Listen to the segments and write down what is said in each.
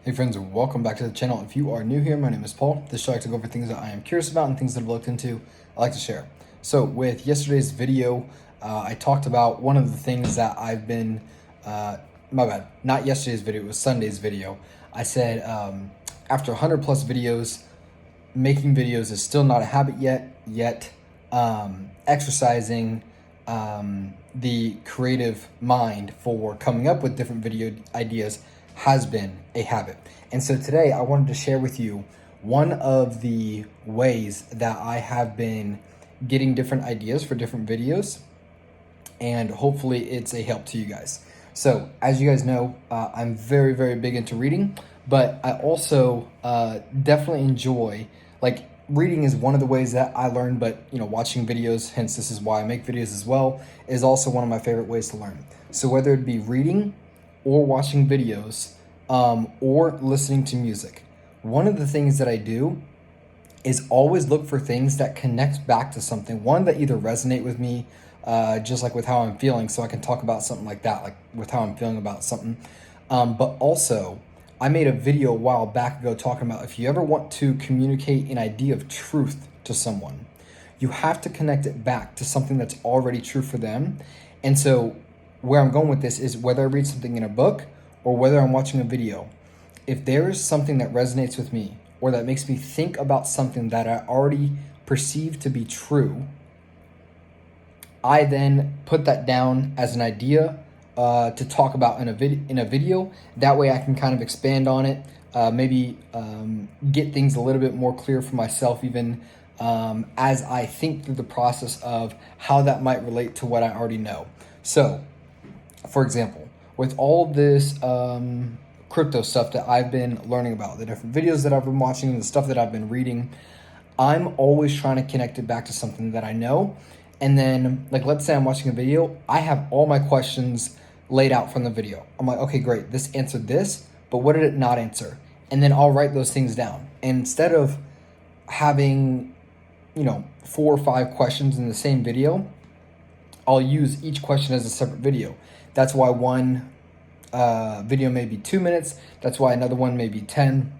Hey friends, welcome back to the channel. If you are new here, my name is Paul. This show I like to go over things that I am curious about and things that I've looked into, I like to share. So with yesterday's video, I talked about one of the things that I've been, my bad, not yesterday's video, it was Sunday's video. I said after 100 plus videos, making videos is still not a habit yet exercising the creative mind for coming up with different video ideas has been a habit. And so today I wanted to share with you one of the ways that I have been getting different ideas for different videos, and hopefully it's a help to you guys. So as you guys know, I'm very big into reading, but I also definitely enjoy, like, reading is one of the ways that I learn, but watching videos, hence this is why I make videos as well, is also one of my favorite ways to learn. So whether it be reading or watching videos, or listening to music, one of the things that I do is always look for things that connect back to something, one that either resonate with me, just like with how I'm feeling, so I can talk about something like that, like with how I'm feeling about something. But also, I made a video a while back ago talking about if you ever want to communicate an idea of truth to someone, you have to connect it back to something that's already true for them. And so where I'm going with this is whether I read something in a book or whether I'm watching a video, if there is something that resonates with me or that makes me think about something that I already perceive to be true, I then put that down as an idea to talk about in a video. That way I can kind of expand on it, maybe get things a little bit more clear for myself, even as I think through the process of how that might relate to what I already know. So, for example, with all this crypto stuff that I've been learning about, the different videos that I've been watching, the stuff that I've been reading, I'm always trying to connect it back to something that I know. And then, like, let's say I'm watching a video, I have all my questions laid out from the video. I'm like, okay, great, this answered this, but what did it not answer? And then I'll write those things down. And instead of having, 4 or 5 questions in the same video, I'll use each question as a separate video. That's why one video may be 2 minutes. That's why another one may be 10.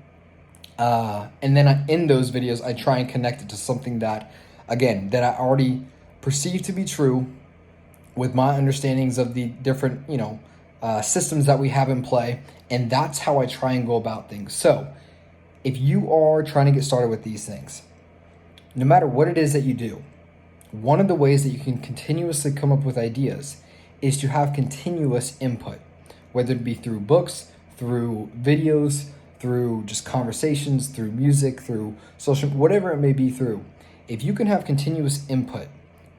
And then in those videos, I try and connect it to something that, again, that I already perceive to be true with my understandings of the different, systems that we have in play. And that's how I try and go about things. So if you are trying to get started with these things, no matter what it is that you do, one of the ways that you can continuously come up with ideas is to have continuous input, whether it be through books, through videos, through just conversations, through music, through social, whatever it may be through. If you can have continuous input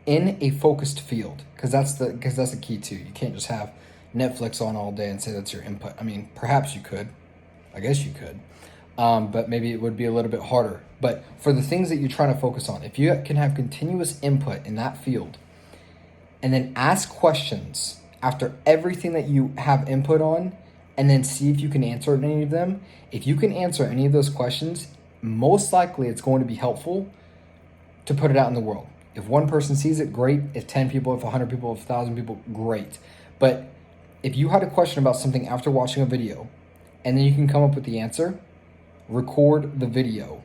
in a focused field, because that's the key too. You can't just have Netflix on all day and say that's your input. I mean, perhaps you could. I guess you could. But maybe it would be a little bit harder. But for the things that you're trying to focus on, if you can have continuous input in that field and then ask questions after everything that you have input on, and then see if you can answer any of them, if you can answer any of those questions, most likely it's going to be helpful to put it out in the world. If one person sees it, great. If 10 people, if 100 people, if 1,000 people, great. But if you had a question about something after watching a video, and then you can come up with the answer, record the video,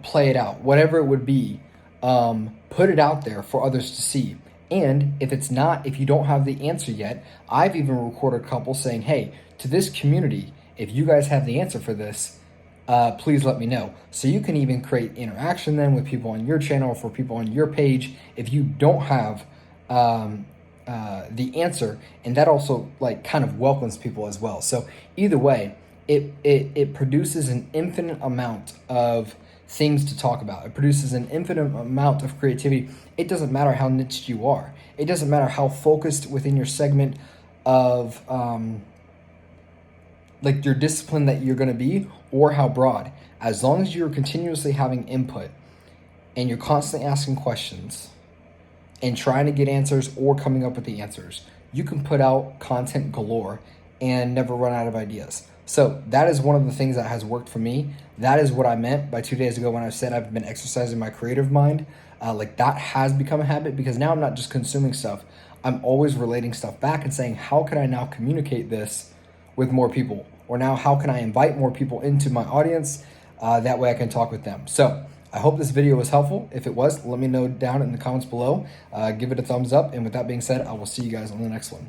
play it out, whatever it would be, put it out there for others to see. And if you don't have the answer yet, I've even recorded a couple saying, hey, to this community, if you guys have the answer for this, please let me know. So you can even create interaction then with people on your channel or for people on your page if you don't have the answer, and that also kind of welcomes people as well. So either way, it produces an infinite amount of things to talk about. It produces an infinite amount of creativity. It doesn't matter how niched you are. It doesn't matter how focused within your segment of your discipline that you're going to be, or how broad. As long as you're continuously having input and you're constantly asking questions and trying to get answers or coming up with the answers, you can put out content galore and never run out of ideas. So that is one of the things that has worked for me. That is what I meant by 2 days ago when I said I've been exercising my creative mind. That has become a habit, because now I'm not just consuming stuff. I'm always relating stuff back and saying, how can I now communicate this with more people? or now how can I invite more people into my audience? That way I can talk with them. So I hope this video was helpful. If it was, let me know down in the comments below. Give it a thumbs up. And with that being said, I will see you guys on the next one.